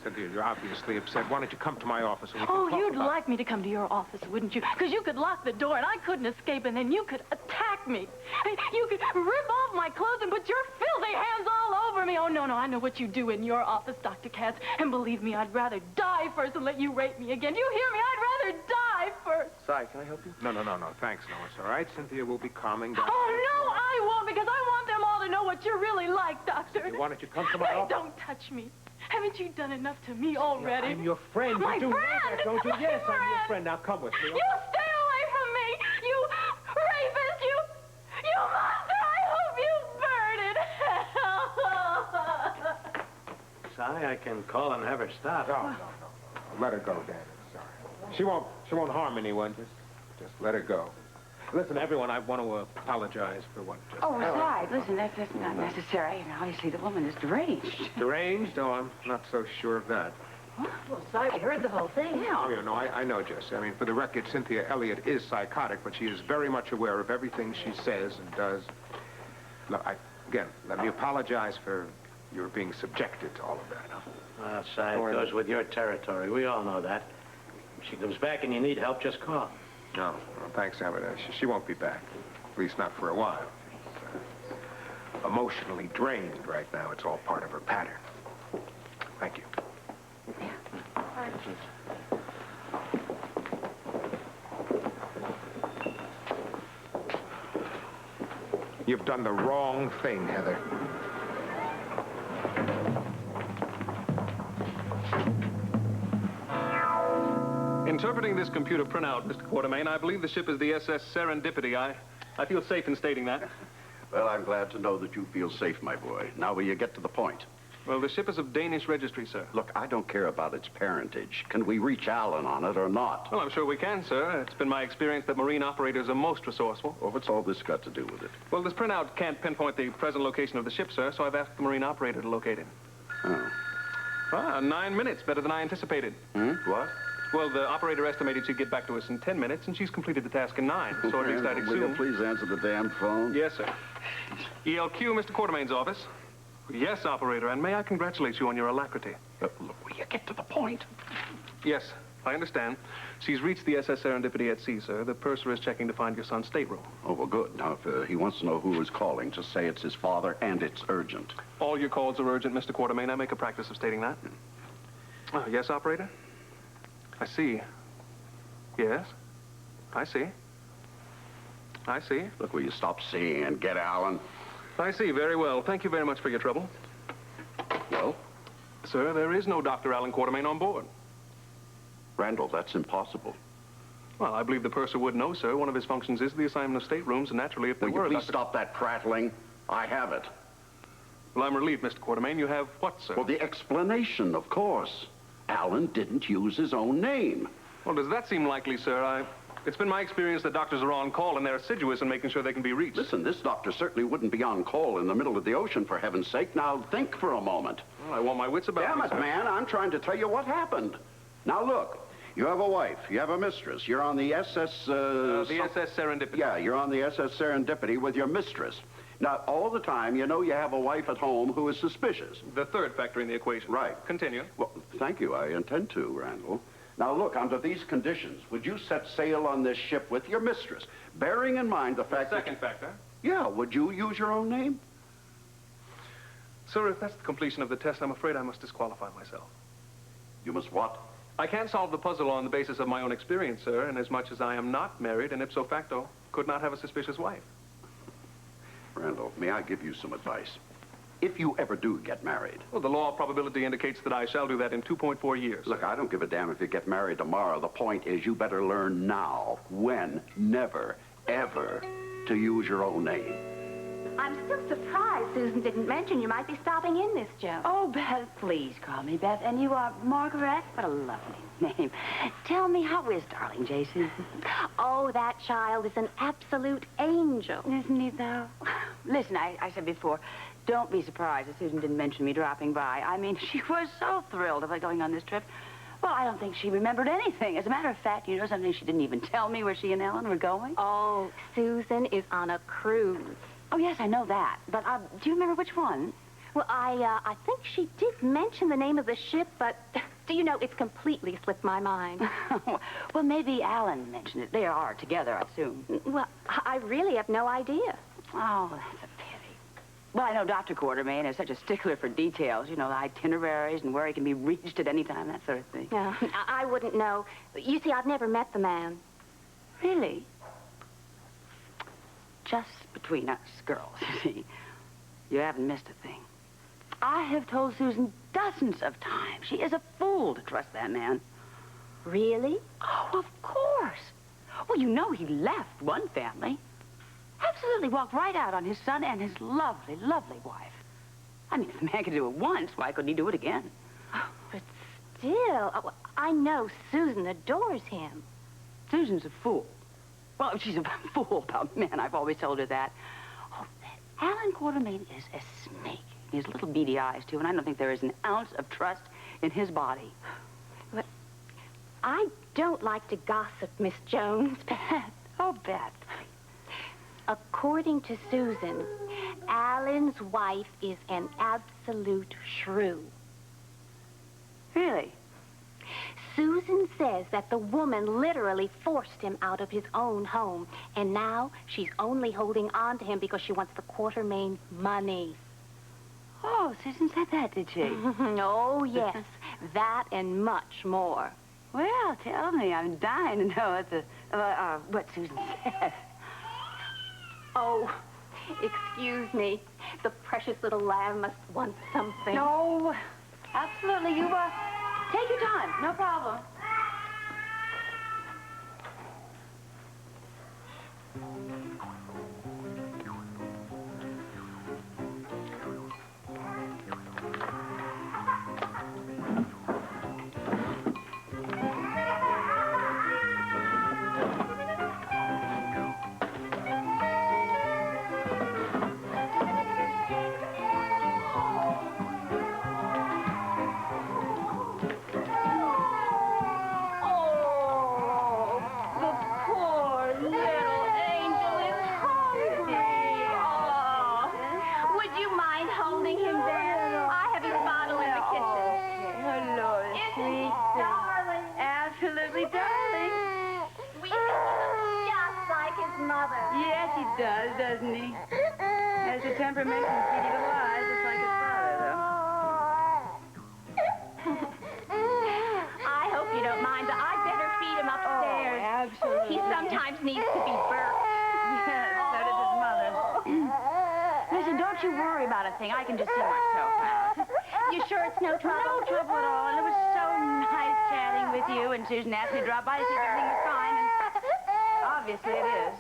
Cynthia, you're obviously upset. Why don't you come to my office and we can Oh, talk you'd about like me to come to your office, wouldn't you? Because you could lock the door and I couldn't escape, and then you could attack me. You could rip off my clothes and put your filthy hands all over me. Oh, no, I know what you do in your office, Dr. Katz. And believe me, I'd rather die first than let you rape me again. Do you hear me? I'd rather die first. Si, can I help you? No, thanks, no, it's all right. Cynthia will be calming down. Oh, no, I won't, because I want them all to know what you're really like, Doctor. Cynthia, why don't you come to my office? Don't touch me. Haven't you done enough to me already? I'm your friend. My you do friend! Know that, don't you? Yes, I'm your friend. Now come with me. You stay away from me! You rapist! You monster! I hope you burn in hell! Si, I can call and have her stop. No. Let her go, Dad. Sorry. She won't harm anyone. Just let her go. Listen, everyone, I want to apologize for what just Oh, besides, listen, that's not necessary. Obviously, the woman is deranged. Deranged? Oh, I'm not so sure of that. Well, sorry, I heard the whole thing. Yeah. Oh, I know, Jessie. I mean, for the record, Cynthia Elliott is psychotic, but she is very much aware of everything she says and does. Look, again, let me apologize for your being subjected to all of that. Well, Si, it goes with your territory. We all know that. If she comes back and you need help, just call. No, thanks, Abbott. She won't be back. At least not for a while. She's emotionally drained right now. It's all part of her pattern. Thank you. You've done the wrong thing, Heather. Interpreting this computer printout, Mr. Quartermaine, I believe the ship is the SS Serendipity. I feel safe in stating that. Well, I'm glad to know that you feel safe, my boy. Now, will you get to the point? Well, the ship is of Danish registry, sir. Look, I don't care about its parentage. Can we reach Alan on it or not? Well, I'm sure we can, sir. It's been my experience that marine operators are most resourceful. Well, what's all this got to do with it? Well, this printout can't pinpoint the present location of the ship, sir, so I've asked the marine operator to locate it. Oh. 9 minutes, better than I anticipated. What? Well, the operator estimated she'd get back to us in 10 minutes, and she's completed the task in 9, so at least I'd Will you assume... please answer the damn phone? Yes, sir. ELQ, Mr. Quartermaine's office. Yes, operator, and may I congratulate you on your alacrity. Look, will you get to the point? Yes, I understand. She's reached the SS Serendipity at sea, sir. The purser is checking to find your son's stateroom. Oh, well, good. Now, if he wants to know who is calling, just say it's his father and it's urgent. All your calls are urgent, Mr. Quartermaine. I make a practice of stating that. Oh, yes, operator? I see. Yes, I see. I see. Look, will you stop seeing and get Alan? I see, very well. Thank you very much for your trouble. Well? Sir, there is no Dr. Alan Quartermaine on board. Randall, that's impossible. Well, I believe the purser would know, sir. One of his functions is the assignment of staterooms, and naturally, if there were... Will you please stop that prattling? I have it. Well, I'm relieved, Mr. Quartermaine. You have what, sir? Well, the explanation, of course. Alan didn't use his own name. Well, does that seem likely, sir? It's been my experience that doctors are on call, and they're assiduous in making sure they can be reached. Listen, this doctor certainly wouldn't be on call in the middle of the ocean, for heaven's sake. Now, think for a moment. Well, I want my wits about Damn me, it, sir. man. I'm trying to tell you what happened. Now, look. You have a wife. You have a mistress. You're on the SS... the SS Serendipity. Yeah, you're on the SS Serendipity with your mistress. Now, all the time, you know you have a wife at home who is suspicious. The third factor in the equation. Right. Continue. Well, thank you. I intend to, Randall. Now, look, under these conditions, would you set sail on this ship with your mistress, bearing in mind the fact that... Second factor. Yeah, would you use your own name? Sir, if that's the completion of the test, I'm afraid I must disqualify myself. You must what? I can't solve the puzzle on the basis of my own experience, sir, and as much as I am not married, and ipso facto, could not have a suspicious wife. Randall, may I give you some advice? If you ever do get married... Well, the law of probability indicates that I shall do that in 2.4 years. Look, I don't give a damn if you get married tomorrow. The point is you better learn now, when, never, ever, to use your own name. I'm still surprised Susan didn't mention you might be stopping in, Miss Jones. Oh, Beth, please call me Beth. And you are Margaret? What a lovely name. Tell me, how is darling Jason? Oh, that child is an absolute angel. Isn't he, though? Listen, I said before, don't be surprised if Susan didn't mention me dropping by. I mean, she was so thrilled about going on this trip. Well, I don't think she remembered anything. As a matter of fact, you know something? She didn't even tell me where she and Ellen were going. Oh, Susan is on a cruise. Oh, yes, I know that. But do you remember which one? Well, I think she did mention the name of the ship, but do you know, it's completely slipped my mind. Well, maybe Alan mentioned it. They are together, I assume. Well, I really have no idea. Oh, that's a pity. Well, I know Dr. Quartermaine is such a stickler for details, you know, the itineraries and where he can be reached at any time, that sort of thing. No, I wouldn't know. You see, I've never met the man. Really? Just between us girls, you see. You haven't missed a thing. I have told Susan dozens of times she is a fool to trust that man. Really? Oh, of course. Well, you know he left one family. Absolutely walked right out on his son and his lovely, lovely wife. I mean, if the man could do it once, why couldn't he do it again? But still, I know Susan adores him. Susan's a fool. Well, she's a fool about men. I've always told her that. Oh, that Alan Quartermaine is a snake. He has little beady eyes, too, and I don't think there is an ounce of trust in his body. But I don't like to gossip, Miss Jones. Beth. Oh, Beth. According to Susan, Alan's wife is an absolute shrew. Really? Susan says that the woman literally forced him out of his own home, and now she's only holding on to him because she wants the Quartermaine money. Oh, Susan said that, did she? Oh, yes. That and much more. Well, tell me. I'm dying to know what Susan said. Oh, excuse me. The precious little lamb must want something. No, absolutely. You, take your time. No problem. Doesn't he? Has a temperament and pretty little eyes, just like his father, though. I hope you don't mind, but I'd better feed him upstairs. Oh, absolutely. He sometimes needs to be burped. Yes, so does his mother. Listen, don't you worry about a thing. I can just see myself out. You sure it's no trouble? No trouble at all. And it was so nice chatting with you, and Susan asked me to drop by to see if everything was fine, and obviously it is.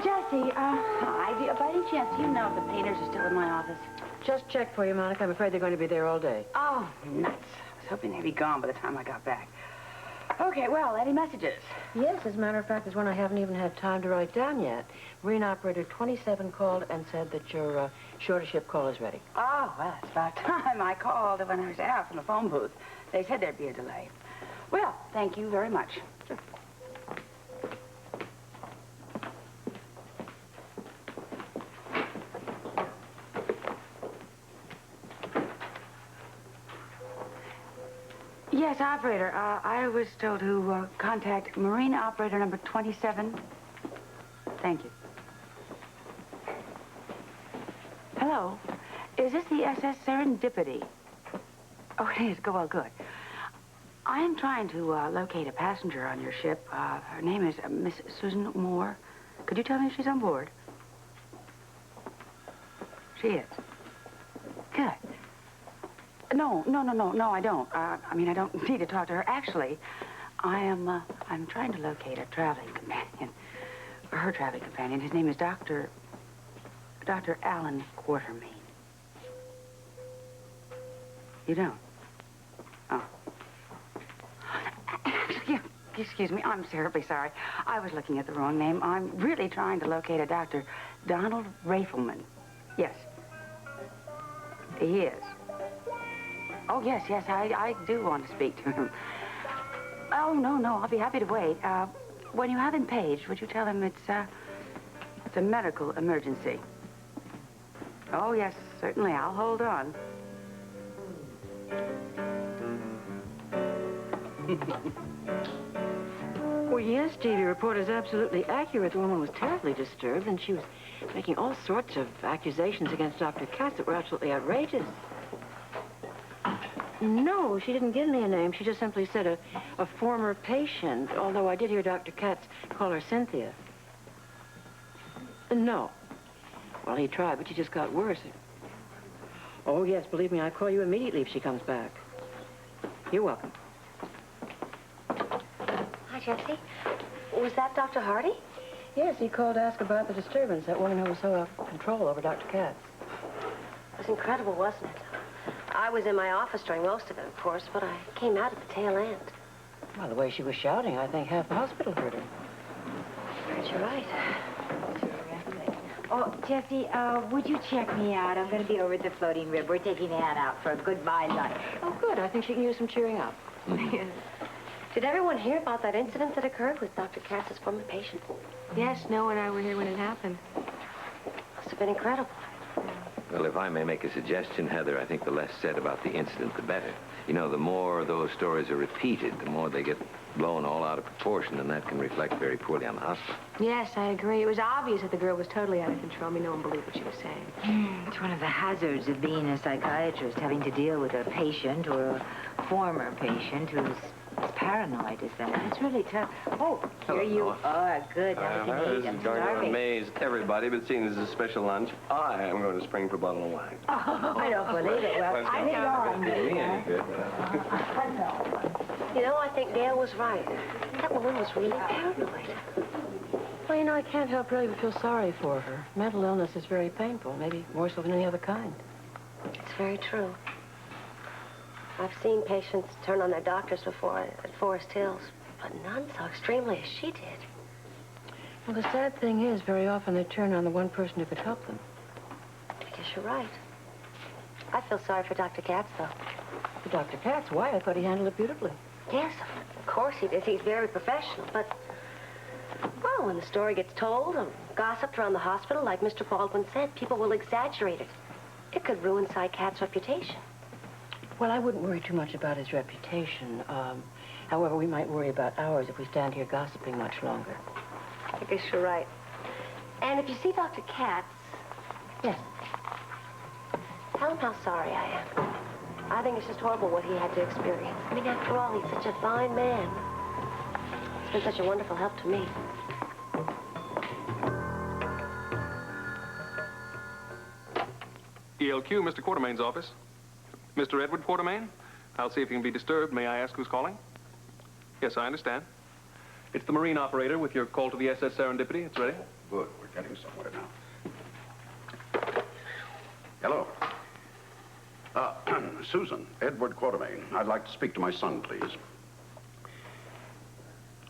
Jessie, hi. By any chance, do you know if the painters are still in my office? Just checked for you, Monica. I'm afraid they're going to be there all day. Oh, nuts. I was hoping they'd be gone by the time I got back. Okay, well, any messages? Yes, as a matter of fact, there's one I haven't even had time to write down yet. Marine Operator 27 called and said that your shorter-ship call is ready. Oh, well, it's about time. I called when I was out from the phone booth. They said there'd be a delay. Well, thank you very much. Sure. Yes, operator. I was told to contact Marine Operator number 27. Thank you. Hello. Is this the SS Serendipity? Oh, it is. Well, good. I am trying to locate a passenger on your ship. Her name is Miss Susan Moore. Could you tell me if she's on board? She is. Good. No, I don't. I mean, I don't need to talk to her. Actually, I'm trying to locate a traveling companion. Her traveling companion. His name is Dr. Alan Quartermaine. You don't? Oh. Excuse me, I'm terribly sorry. I was looking at the wrong name. I'm really trying to locate a Dr. Donald Rafelman. Yes. He is. Oh, yes, I do want to speak to him. Oh, no, I'll be happy to wait. When you have him paged, would you tell him it's a medical emergency? Oh, yes, certainly. I'll hold on. Well, yes, Stevie, report is absolutely accurate. The woman was terribly disturbed, and she was making all sorts of accusations against Dr. Katz that were absolutely outrageous. No, she didn't give me a name. She just simply said a former patient, although I did hear Dr. Katz call her Cynthia. No. Well, he tried, but she just got worse. Oh, yes, believe me, I'll call you immediately if she comes back. You're welcome. Hi, Jessie. Was that Dr. Hardy? Yes, he called to ask about the disturbance, that woman who was so out of control over Dr. Katz. It was incredible, wasn't it? I was in my office during most of it, of course, but I came out at the tail end. Well, the way she was shouting, I think half the hospital heard her. Perhaps you're right. Oh, Jessie, would you check me out? I'm going to be over at the Floating Rib. We're taking Ann out for a goodbye lunch. Oh, good. I think she can use some cheering up. Did everyone hear about that incident that occurred with Dr. Katz's former patient? Yes, Noah and I were here when it happened. Must have been incredible. Well, if I may make a suggestion, Heather, I think the less said about the incident, the better. You know, the more those stories are repeated, the more they get blown all out of proportion, and that can reflect very poorly on the hospital. Yes, I agree. It was obvious that the girl was totally out of control. I mean, no one believed what she was saying. It's one of the hazards of being a psychiatrist, having to deal with a patient or a former patient who's as paranoid as that. It's really tough. Oh, here you are. Good. I was going to amaze everybody, but seeing this is a special lunch, I am going to spring for a bottle of wine. Oh, I don't believe it. Well, I think on You know, I think Gail was right. That woman was really paranoid. Well, you know, I can't help really but feel sorry for her. Mental illness is very painful, maybe more so than any other kind. It's very true. I've seen patients turn on their doctors before at Forest Hills, but none so extremely as she did. Well, the sad thing is, very often they turn on the one person who could help them. I guess you're right. I feel sorry for Dr. Katz, though. For Dr. Katz? Why? I thought he handled it beautifully. Yes, of course he did. He's very professional, but... Well, when the story gets told and gossiped around the hospital, like Mr. Baldwin said, people will exaggerate it. It could ruin Cy Katz's reputation. Well, I wouldn't worry too much about his reputation. However, we might worry about ours if we stand here gossiping much longer. I guess you're right. And if you see Dr. Katz... Yes. Tell him how sorry I am. I think it's just horrible what he had to experience. I mean, after all, he's such a fine man. He's been such a wonderful help to me. ELQ, Mr. Quartermaine's office. Mr. Edward Quartermaine? I'll see if he can be disturbed. May I ask who's calling? Yes, I understand. It's the marine operator with your call to the SS Serendipity. It's ready. Good. We're getting somewhere now. Hello. Susan, Edward Quartermaine. I'd like to speak to my son, please.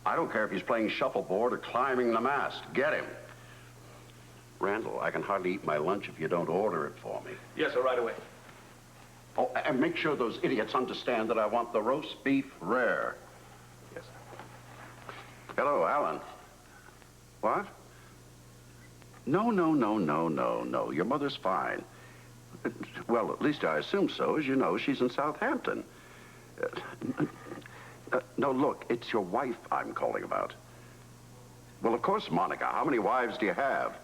I don't care if he's playing shuffleboard or climbing the mast. Get him. Randall, I can hardly eat my lunch if you don't order it for me. Yes, sir, right away. Oh, and make sure those idiots understand that I want the roast beef rare. Yes, sir. Hello, Alan. What? No. Your mother's fine. Well, at least I assume so. As you know, she's in Southampton. No, look, it's your wife I'm calling about. Well, of course, Monica. How many wives do you have?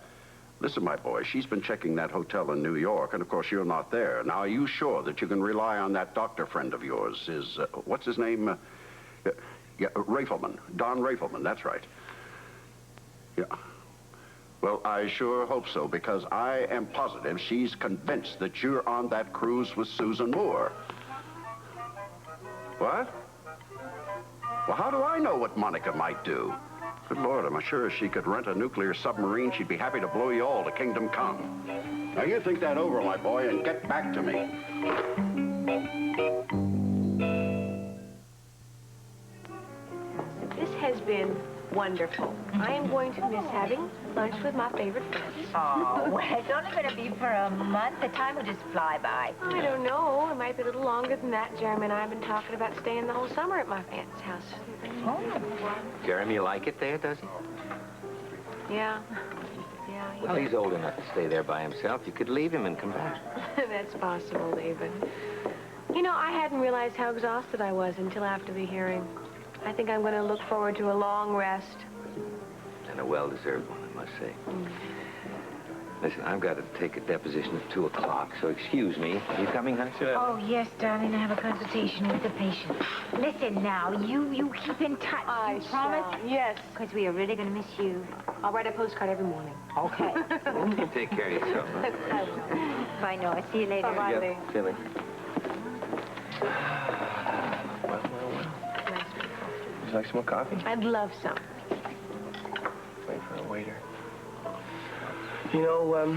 Listen, my boy, she's been checking that hotel in New York, and of course you're not there. Now, are you sure that you can rely on that doctor friend of yours? What's his name? Yeah, Rafelman. Don Rafelman, that's right. Yeah. Well, I sure hope so, because I am positive she's convinced that you're on that cruise with Susan Moore. What? Well, how do I know what Monica might do? Good Lord, I'm sure if she could rent a nuclear submarine, she'd be happy to blow you all to kingdom come. Now, you think that over, my boy, and get back to me. This has been Wonderful. I am going to miss having lunch with my favorite friends. Oh, well, it's only going to be for a month. The time will just fly by. I don't know. It might be a little longer than that. Jeremy and I have been talking about staying the whole summer at my aunt's house. Oh. Jeremy like it there, does he? Yeah. Yeah, he Well, does. he's old enough to stay there by himself. You could leave him and come back. That's possible, David. You know, I hadn't realized how exhausted I was until after the hearing. I think I'm going to look forward to a long rest. And a well-deserved one, I must say. Listen, I've got to take a deposition at 2 o'clock, so excuse me. Are you coming, honey? Sure. Oh, yes, darling. I have a consultation with the patient. Listen now, you keep in touch. I promise? shall. Yes. Because we are really going to miss you. I'll write a postcard every morning. Okay. You take care of yourself, huh? I will. Bye, Noah. See you later. Bye-bye, Lee. Silly. Would you like some more coffee? I'd love some. Wait for a waiter. You know,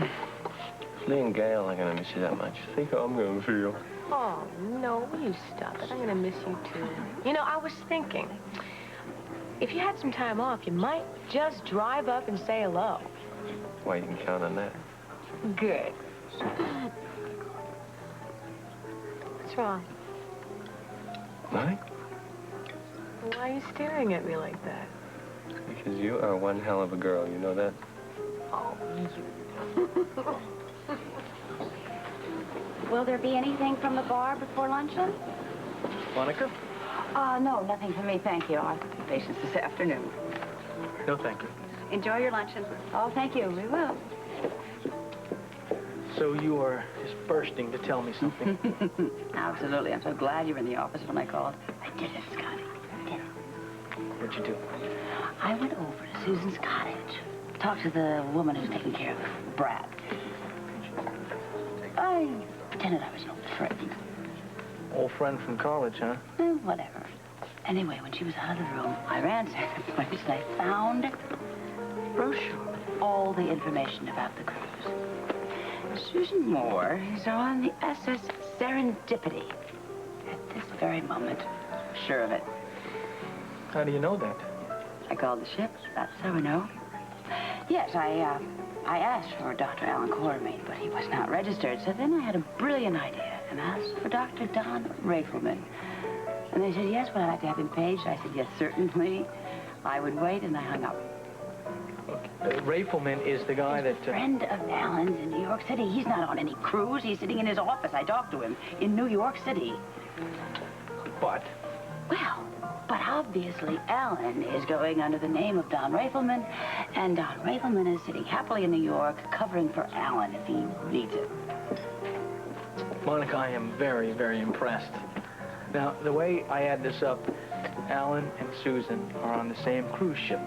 Lee and Gail aren't gonna miss you that much. Think how I'm gonna feel. Oh, no, will you stop it? I'm going to miss you, too. You know, I was thinking, if you had some time off, you might just drive up and say hello. Well, you can count on that. Good. What's wrong? Nothing? Why are you staring at me like that? Because you are one hell of a girl, you know that? Oh, Will there be anything from the bar before luncheon? Monica? No, nothing for me, thank you. I'll have patients this afternoon. No, thank you. Enjoy your luncheon. Oh, thank you. We will. So you are just bursting to tell me something. Absolutely. I'm so glad you were in the office when I called. I did it, Scotty. I did it. What'd you do? I went over to Susan's cottage. Talked to the woman who's taking care of Brad. I pretended I was an old friend. Old friend from college, huh? Whatever. Anyway, when she was out of the room, I ransacked the place and I found a brochure. All the information about the cruise. Susan Moore is on the SS Serendipity. At this very moment. Sure of it. How do you know that? I called the ship. That's how I know. Yes, I asked for Dr. Alan Quartermaine, but he was not registered. So then I had a brilliant idea and asked for Dr. Don Rafelman. And they said, yes, would I like to have him paged? I said, yes, certainly. I would wait, and I hung up. Rafelman is the guy that... Friend of Alan's in New York City. He's not on any cruise. He's sitting in his office. I talked to him in New York City. But? Well, but obviously Alan is going under the name of Don Rafelman, and Don Rafelman is sitting happily in New York covering for Alan if he needs it. Monica, I am very, very impressed. Now, the way I add this up, Alan and Susan are on the same cruise ship,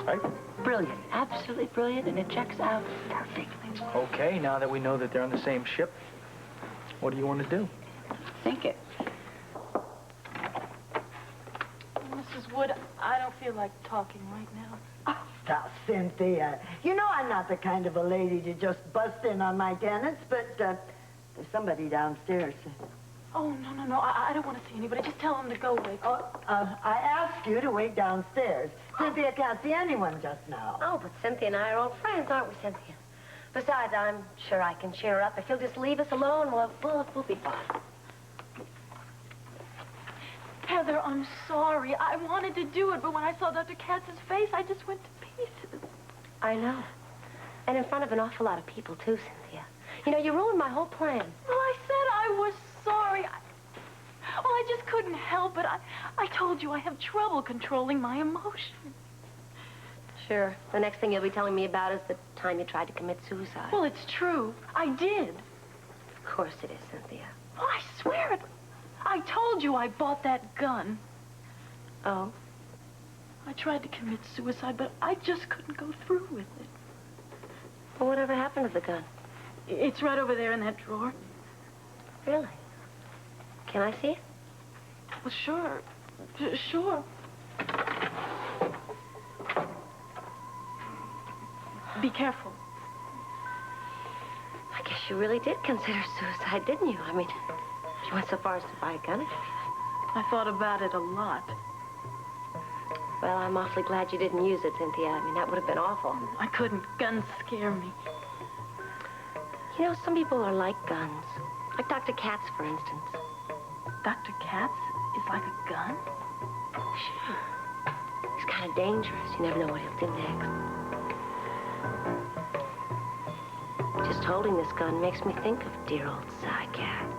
right? Brilliant. Absolutely brilliant, and it checks out perfectly. Okay, now that we know that they're on the same ship, what do you want to do? Think it. Mrs. Wood, I don't feel like talking right now. Oh, now, Cynthia, you know I'm not the kind of a lady to just bust in on my tenants, but there's somebody downstairs. Oh, no. I don't want to see anybody. Just tell them to go away. I asked you to wait downstairs. Cynthia can't see anyone just now. Oh, but Cynthia and I are old friends, aren't we, Cynthia? Besides, I'm sure I can cheer her up. If you'll just leave us alone, we'll be fine. Heather, I'm sorry. I wanted to do it, but when I saw Dr. Katz's face, I just went to pieces. I know. And in front of an awful lot of people, too, Cynthia. You know, you ruined my whole plan. Well, I said I was sorry. I just couldn't help it. I told you I have trouble controlling my emotions. Sure. The next thing you'll be telling me about is the time you tried to commit suicide. Well, it's true. I did. Of course it is, Cynthia. Oh, I swear it. I told you I bought that gun. Oh? I tried to commit suicide, but I just couldn't go through with it. Well, whatever happened to the gun? It's right over there in that drawer. Really? Can I see it? Well, sure. Sure. Be careful. I guess you really did consider suicide, didn't you? I mean, you went so far as to buy a gun and everything. I thought about it a lot. Well, I'm awfully glad you didn't use it, Cynthia. I mean, that would have been awful. I couldn't. Guns scare me. You know, some people are like guns. Like Dr. Katz, for instance. Dr. Katz is like a gun? Sure. He's kind of dangerous. You never know what he'll do next. Just holding this gun makes me think of dear old Cy Katz.